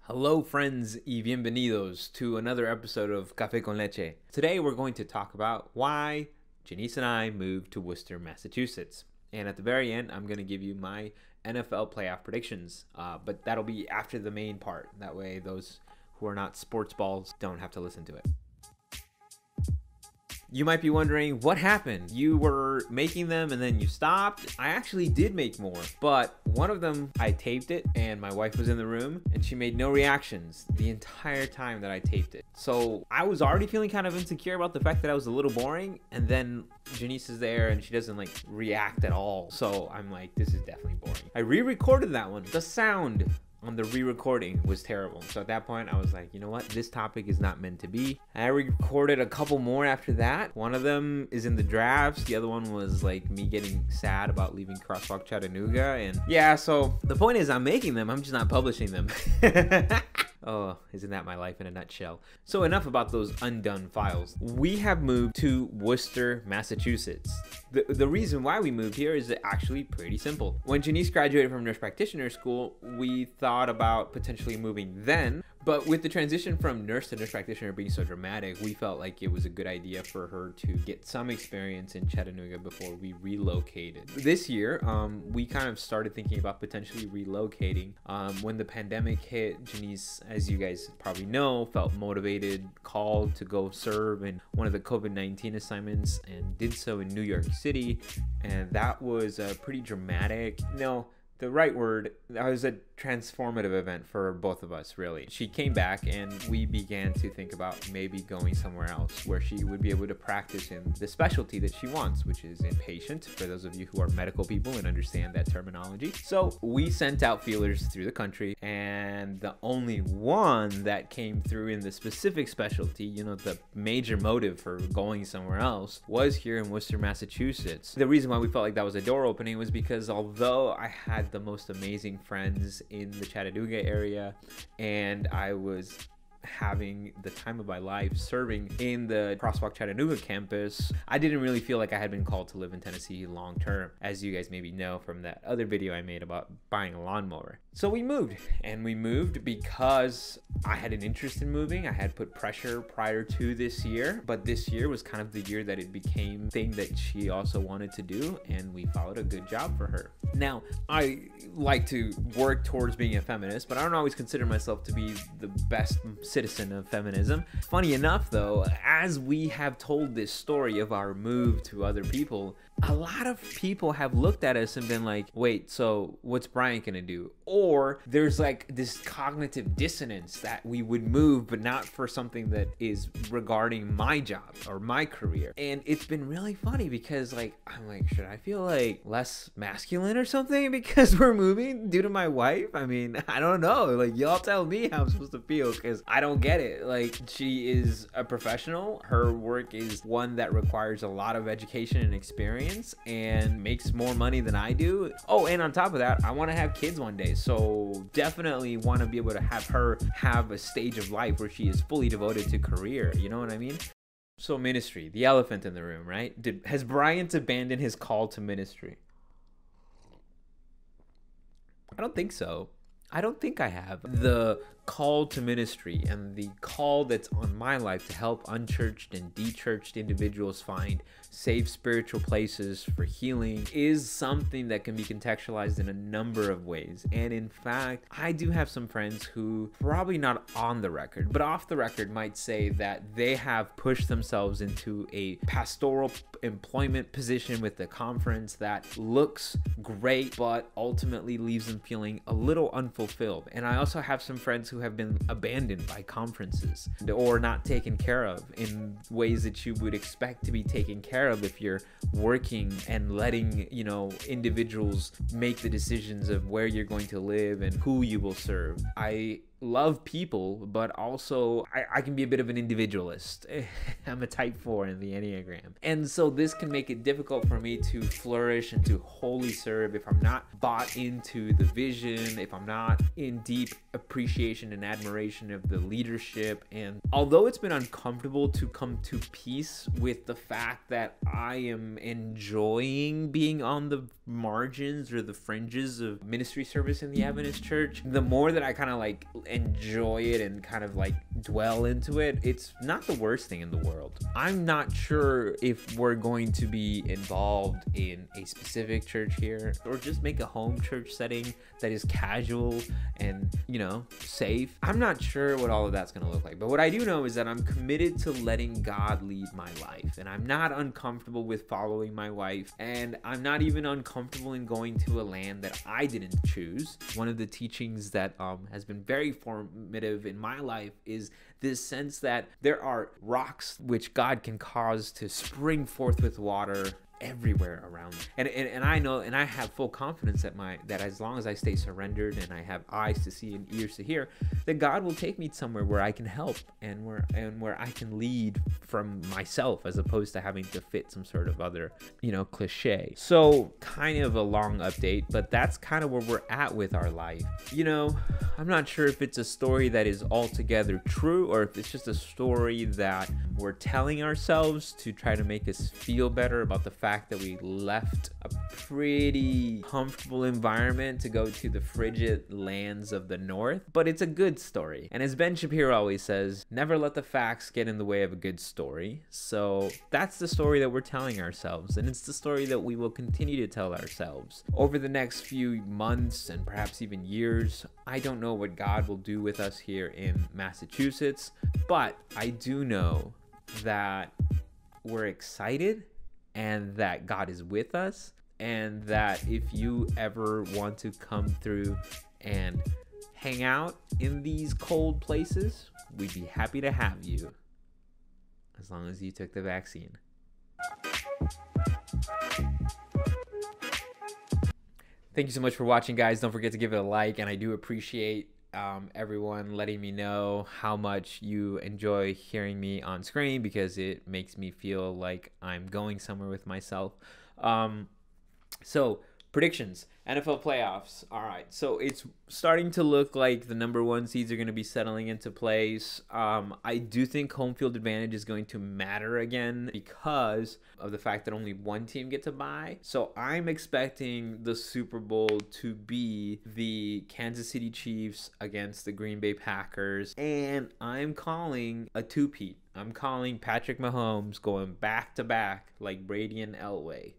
Hello friends y bienvenidos to another episode of Café con Leche. Today we're going to talk about why Yaniz and I moved to Worcester, Massachusetts. And at the very end, I'm going to give you my NFL playoff predictions. But that'll be after the main part. That way those who are not sports balls don't have to listen to it. You might be wondering, what happened? You were making them and then you stopped. I actually did make more, but one of them, I taped it and my wife was in the room and she made no reactions the entire time that I taped it. So I was already feeling kind of insecure about the fact that I was a little boring, and then Janice is there and she doesn't like react at all. So I'm like, this is definitely boring. I re-recorded that one. The sound on the re-recording was terrible. So at that point I was like, you know what, this topic is not meant to be. I recorded a couple more after that. One of them is in the drafts. The other one was like me getting sad about leaving Crosswalk Chattanooga. And yeah, so the point is I'm making them, I'm just not publishing them. Oh, isn't that my life in a nutshell? So enough about those undone files. We have moved to Worcester, Massachusetts. The reason why we moved here is actually pretty simple. When Janice graduated from nurse practitioner school, we thought about potentially moving then, but with the transition from nurse to nurse practitioner being so dramatic, we felt like it was a good idea for her to get some experience in Chattanooga before we relocated. This year, we kind of started thinking about potentially relocating. When the pandemic hit, Janice, as you guys probably know, felt motivated, called to go serve in one of the COVID-19 assignments and did so in New York City. And that was a pretty dramatic, the right word, that was a transformative event for both of us, really. She came back and we began to think about maybe going somewhere else where she would be able to practice in the specialty that she wants, which is inpatient, for those of you who are medical people and understand that terminology. So we sent out feelers through the country, and the only one that came through in the specific specialty, the major motive for going somewhere else, was here in Worcester, Massachusetts. The reason why we felt like that was a door opening was because although I had the most amazing friends in the Chattanooga area and I was having the time of my life serving in the Crosswalk Chattanooga campus, I didn't really feel like I had been called to live in Tennessee long term, as you guys maybe know from that other video I made about buying a lawnmower. So we moved, and we moved because I had an interest in moving. I had put pressure prior to this year, but this year was kind of the year that it became a thing that she also wanted to do, and we followed a good job for her. Now, I like to work towards being a feminist, but I don't always consider myself to be the best citizen of feminism. Funny enough though, as we have told this story of our move to other people, a lot of people have looked at us and been like, wait, so what's Brian gonna do? Or there's like this cognitive dissonance that we would move, but not for something that is regarding my job or my career. And it's been really funny because I'm like, should I feel like less masculine or something because we're moving due to my wife? I mean, I don't know. Y'all tell me how I'm supposed to feel, because I don't get it. She is a professional. Her work is one that requires a lot of education and experience and makes more money than I do. Oh, and on top of that, I want to have kids one day. So definitely want to be able to have her have a stage of life where she is fully devoted to career. You know what I mean? So ministry, the elephant in the room, right? Has Bryant abandoned his call to ministry? I don't think so. I don't think I have. The call to ministry and the call that's on my life to help unchurched and dechurched individuals find safe spiritual places for healing is something that can be contextualized in a number of ways. And in fact, I do have some friends who, probably not on the record, but off the record, might say that they have pushed themselves into a pastoral employment position with the conference that looks great, but ultimately leaves them feeling a little unfulfilled. And I also have some friends who have been abandoned by conferences or not taken care of in ways that you would expect to be taken care of if you're working and letting, individuals make the decisions of where you're going to live and who you will serve. I love people, but also I can be a bit of an individualist. I'm a type 4 in the Enneagram. And so this can make it difficult for me to flourish and to wholly serve if I'm not bought into the vision, if I'm not in deep appreciation and admiration of the leadership. And although it's been uncomfortable to come to peace with the fact that I am enjoying being on the margins or the fringes of ministry service in the Adventist church, the more that I kind of like enjoy it and kind of like dwell into it, it's not the worst thing in the world. I'm not sure if we're going to be involved in a specific church here, or just make a home church setting that is casual and, you know, safe. I'm not sure what all of that's going to look like, but what I do know is that I'm committed to letting God lead my life, and I'm not uncomfortable with following my wife, and I'm not even uncomfortable in going to a land that I didn't choose. One of the teachings that has been very formative in my life is this sense that there are rocks which God can cause to spring forth with water everywhere around me. And I know, and I have full confidence that as long as I stay surrendered and I have eyes to see and ears to hear, that God will take me somewhere where I can help and where I can lead from myself, as opposed to having to fit some sort of other, you know, cliche. So kind of a long update, but that's kind of where we're at with our life. You know, I'm not sure if it's a story that is altogether true, or if it's just a story that we're telling ourselves to try to make us feel better about the fact that we left a pretty comfortable environment to go to the frigid lands of the north. But it's a good story. And as Ben Shapiro always says, never let the facts get in the way of a good story. So that's the story that we're telling ourselves. And it's the story that we will continue to tell ourselves over the next few months and perhaps even years. I don't know what God will do with us here in Massachusetts, but I do know that we're excited and that God is with us, and that if you ever want to come through and hang out in these cold places, we'd be happy to have you, as long as you took the vaccine. Thank you so much for watching, guys. Don't forget to give it a like, and I do appreciate everyone letting me know how much you enjoy hearing me on screen, because it makes me feel like I'm going somewhere with myself. So predictions, NFL playoffs. All right, so it's starting to look like the number one seeds are going to be settling into place. I do think home field advantage is going to matter again because of the fact that only one team gets a bye. So I'm expecting the Super Bowl to be the Kansas City Chiefs against the Green Bay Packers, and I'm calling a two-peat. I'm calling Patrick Mahomes going back to back like Brady and Elway.